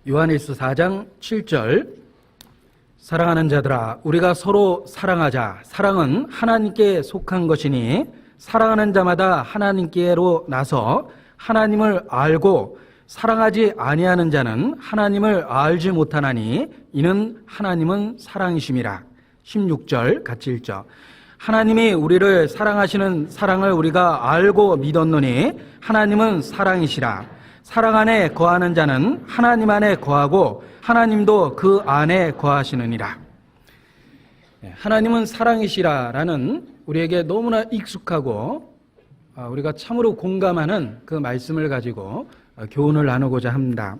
요한일서 4장 7절 사랑하는 자들아 우리가 서로 사랑하자. 사랑은 하나님께 속한 것이니 사랑하는 자마다 하나님께로 나서 하나님을 알고 사랑하지 아니하는 자는 하나님을 알지 못하나니 이는 하나님은 사랑이심이라. 16절 같이 읽죠. 하나님이 우리를 사랑하시는 사랑을 우리가 알고 믿었노니 하나님은 사랑이시라. 사랑 안에 거하는 자는 하나님 안에 거하고 하나님도 그 안에 거하시느니라. 하나님은 사랑이시라라는 우리에게 너무나 익숙하고 우리가 참으로 공감하는 그 말씀을 가지고 교훈을 나누고자 합니다.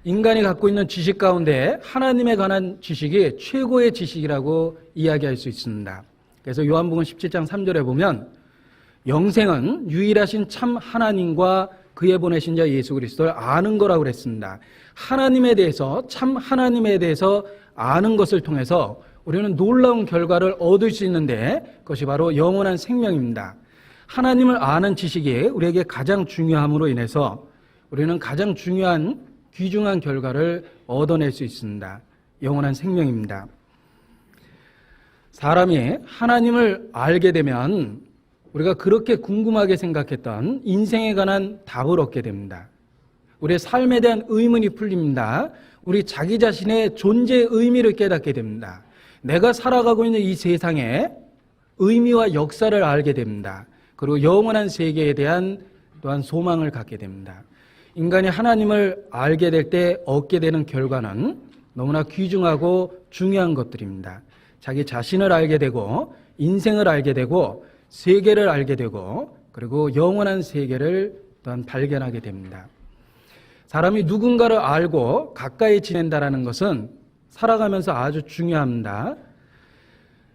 인간이 갖고 있는 지식 가운데 하나님에 관한 지식이 최고의 지식이라고 이야기할 수 있습니다. 그래서 요한복음 17장 3절에 보면 영생은 유일하신 참 하나님과 그의 보내신 자 예수 그리스도를 아는 거라고 그랬습니다. 하나님에 대해서 참 하나님에 대해서 아는 것을 통해서 우리는 놀라운 결과를 얻을 수 있는데 그것이 바로 영원한 생명입니다. 하나님을 아는 지식이 우리에게 가장 중요함으로 인해서 우리는 가장 중요한 귀중한 결과를 얻어낼 수 있습니다. 영원한 생명입니다. 사람이 하나님을 알게 되면 우리가 그렇게 궁금하게 생각했던 인생에 관한 답을 얻게 됩니다. 우리의 삶에 대한 의문이 풀립니다. 우리 자기 자신의 존재의 의미를 깨닫게 됩니다. 내가 살아가고 있는 이 세상의 의미와 역사를 알게 됩니다. 그리고 영원한 세계에 대한 또한 소망을 갖게 됩니다. 인간이 하나님을 알게 될 때 얻게 되는 결과는 너무나 귀중하고 중요한 것들입니다. 자기 자신을 알게 되고 인생을 알게 되고 세계를 알게 되고 그리고 영원한 세계를 또한 발견하게 됩니다. 사람이 누군가를 알고 가까이 지낸다는 것은 살아가면서 아주 중요합니다.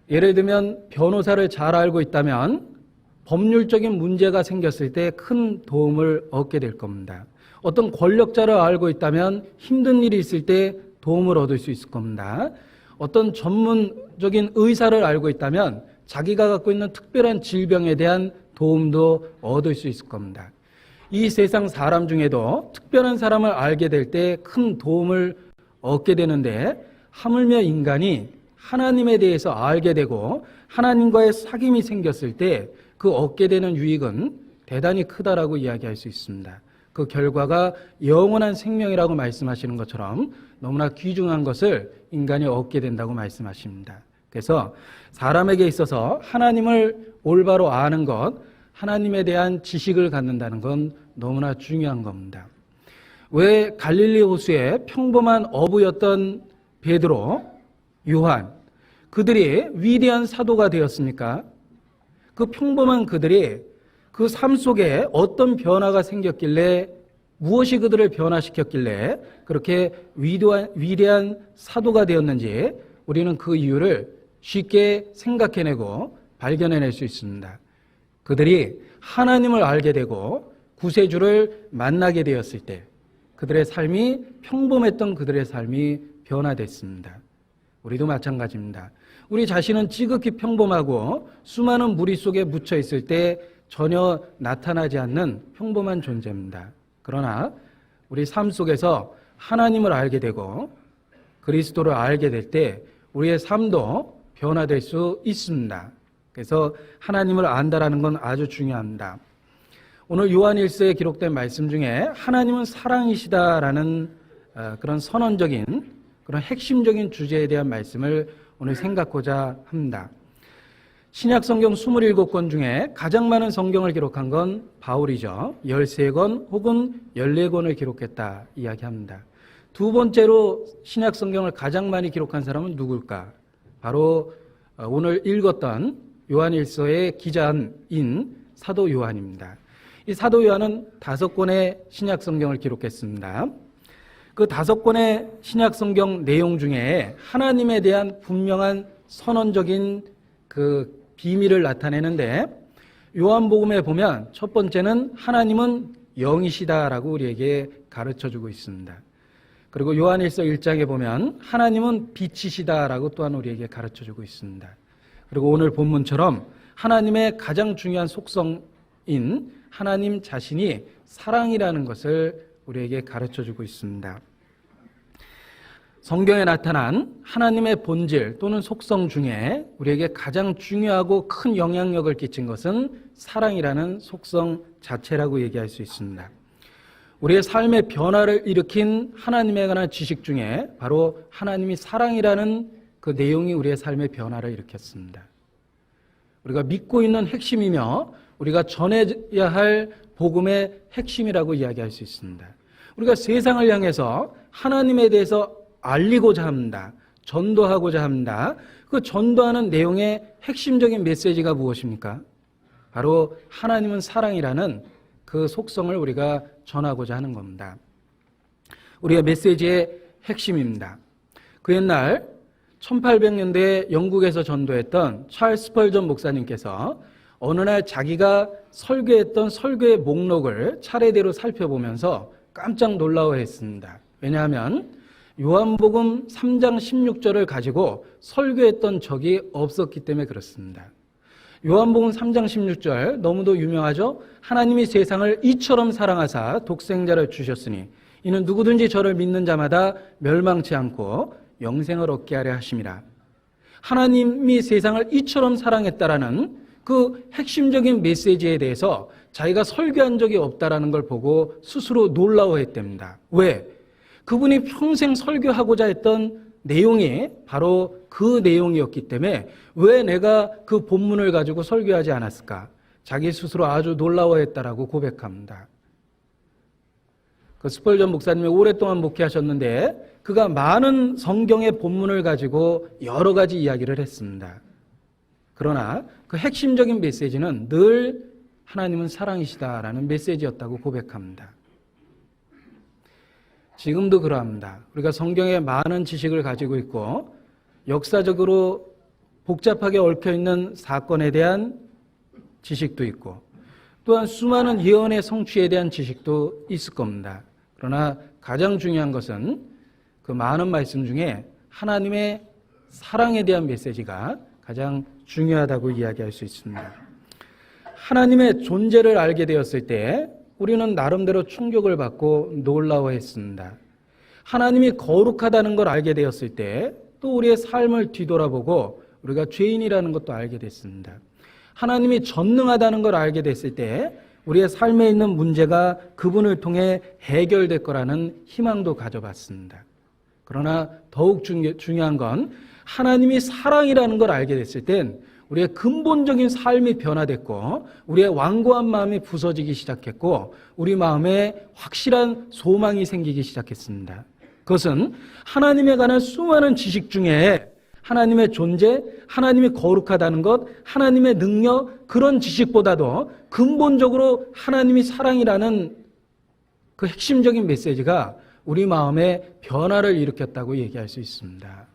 예를 들면 변호사를 잘 알고 있다면 법률적인 문제가 생겼을 때 큰 도움을 얻게 될 겁니다. 어떤 권력자를 알고 있다면 힘든 일이 있을 때 도움을 얻을 수 있을 겁니다. 어떤 전문적인 의사를 알고 있다면 자기가 갖고 있는 특별한 질병에 대한 도움도 얻을 수 있을 겁니다. 이 세상 사람 중에도 특별한 사람을 알게 될 때 큰 도움을 얻게 되는데 하물며 인간이 하나님에 대해서 알게 되고 하나님과의 사귐이 생겼을 때 그 얻게 되는 유익은 대단히 크다라고 이야기할 수 있습니다. 그 결과가 영원한 생명이라고 말씀하시는 것처럼 너무나 귀중한 것을 인간이 얻게 된다고 말씀하십니다. 그래서 사람에게 있어서 하나님을 올바로 아는 것, 하나님에 대한 지식을 갖는다는 건 너무나 중요한 겁니다. 왜 갈릴리 호수의 평범한 어부였던 베드로, 요한, 그들이 위대한 사도가 되었습니까? 그 평범한 그들이 그 삶 속에 어떤 변화가 생겼길래 무엇이 그들을 변화시켰길래 그렇게 위대한 사도가 되었는지 우리는 그 이유를 쉽게 생각해내고 발견해낼 수 있습니다. 그들이 하나님을 알게 되고 구세주를 만나게 되었을 때 그들의 삶이 평범했던 그들의 삶이 변화됐습니다. 우리도 마찬가지입니다. 우리 자신은 지극히 평범하고 수많은 무리 속에 묻혀 있을 때 전혀 나타나지 않는 평범한 존재입니다. 그러나 우리 삶 속에서 하나님을 알게 되고 그리스도를 알게 될 때 우리의 삶도 변화될 수 있습니다. 그래서 하나님을 안다라는 건 아주 중요합니다. 오늘 요한일서에 기록된 말씀 중에 하나님은 사랑이시다라는 그런 선언적인 그런 핵심적인 주제에 대한 말씀을 오늘 생각하고자 합니다. 신약 성경 27권 중에 가장 많은 성경을 기록한 건 바울이죠. 13권 혹은 14권을 기록했다 이야기합니다. 두 번째로 신약 성경을 가장 많이 기록한 사람은 누굴까? 바로 오늘 읽었던 요한일서의 기자인 사도 요한입니다. 이 사도 요한은 5권의 신약 성경을 기록했습니다. 그 5권의 신약 성경 내용 중에 하나님에 대한 분명한 선언적인 그 비밀을 나타내는데 요한복음에 보면 첫 번째는 하나님은 영이시다라고 우리에게 가르쳐주고 있습니다. 그리고 요한일서 1장에 보면 하나님은 빛이시다라고 또한 우리에게 가르쳐주고 있습니다. 그리고 오늘 본문처럼 하나님의 가장 중요한 속성인 하나님 자신이 사랑이라는 것을 우리에게 가르쳐주고 있습니다. 성경에 나타난 하나님의 본질 또는 속성 중에 우리에게 가장 중요하고 큰 영향력을 끼친 것은 사랑이라는 속성 자체라고 얘기할 수 있습니다. 우리의 삶의 변화를 일으킨 하나님에 관한 지식 중에 바로 하나님이 사랑이라는 그 내용이 우리의 삶의 변화를 일으켰습니다. 우리가 믿고 있는 핵심이며 우리가 전해야 할 복음의 핵심이라고 이야기할 수 있습니다. 우리가 세상을 향해서 하나님에 대해서 알리고자 합니다. 전도하고자 합니다. 그 전도하는 내용의 핵심적인 메시지가 무엇입니까? 바로 하나님은 사랑이라는 그 속성을 우리가 전하고자 하는 겁니다. 우리의 메시지의 핵심입니다. 그 옛날 1800년대에 영국에서 전도했던 찰스 스펄전 목사님께서 어느 날 자기가 설교했던 설교의 목록을 차례대로 살펴보면서 깜짝 놀라워했습니다. 왜냐하면 요한복음 3장 16절을 가지고 설교했던 적이 없었기 때문에 그렇습니다. 요한복음 3장 16절 너무도 유명하죠? 하나님이 세상을 이처럼 사랑하사 독생자를 주셨으니 이는 누구든지 저를 믿는 자마다 멸망치 않고 영생을 얻게 하려 하심이라. 하나님이 세상을 이처럼 사랑했다라는 그 핵심적인 메시지에 대해서 자기가 설교한 적이 없다라는 걸 보고 스스로 놀라워했답니다. 왜? 그분이 평생 설교하고자 했던 내용이 바로 그 내용이었기 때문에 왜 내가 그 본문을 가지고 설교하지 않았을까? 자기 스스로 아주 놀라워했다라고 고백합니다. 그 스펄전 목사님이 오랫동안 목회하셨는데 그가 많은 성경의 본문을 가지고 여러 가지 이야기를 했습니다. 그러나 그 핵심적인 메시지는 늘 하나님은 사랑이시다라는 메시지였다고 고백합니다. 지금도 그러합니다. 우리가 성경에 많은 지식을 가지고 있고 역사적으로 복잡하게 얽혀있는 사건에 대한 지식도 있고 또한 수많은 예언의 성취에 대한 지식도 있을 겁니다. 그러나 가장 중요한 것은 그 많은 말씀 중에 하나님의 사랑에 대한 메시지가 가장 중요하다고 이야기할 수 있습니다. 하나님의 존재를 알게 되었을 때 우리는 나름대로 충격을 받고 놀라워했습니다. 하나님이 거룩하다는 걸 알게 되었을 때 또 우리의 삶을 뒤돌아보고 우리가 죄인이라는 것도 알게 됐습니다. 하나님이 전능하다는 걸 알게 됐을 때 우리의 삶에 있는 문제가 그분을 통해 해결될 거라는 희망도 가져봤습니다. 그러나 더욱 중요한 건 하나님이 사랑이라는 걸 알게 됐을 땐 우리의 근본적인 삶이 변화됐고 우리의 완고한 마음이 부서지기 시작했고 우리 마음에 확실한 소망이 생기기 시작했습니다. 그것은 하나님에 관한 수많은 지식 중에 하나님의 존재, 하나님이 거룩하다는 것, 하나님의 능력 그런 지식보다도 근본적으로 하나님이 사랑이라는 그 핵심적인 메시지가 우리 마음에 변화를 일으켰다고 얘기할 수 있습니다.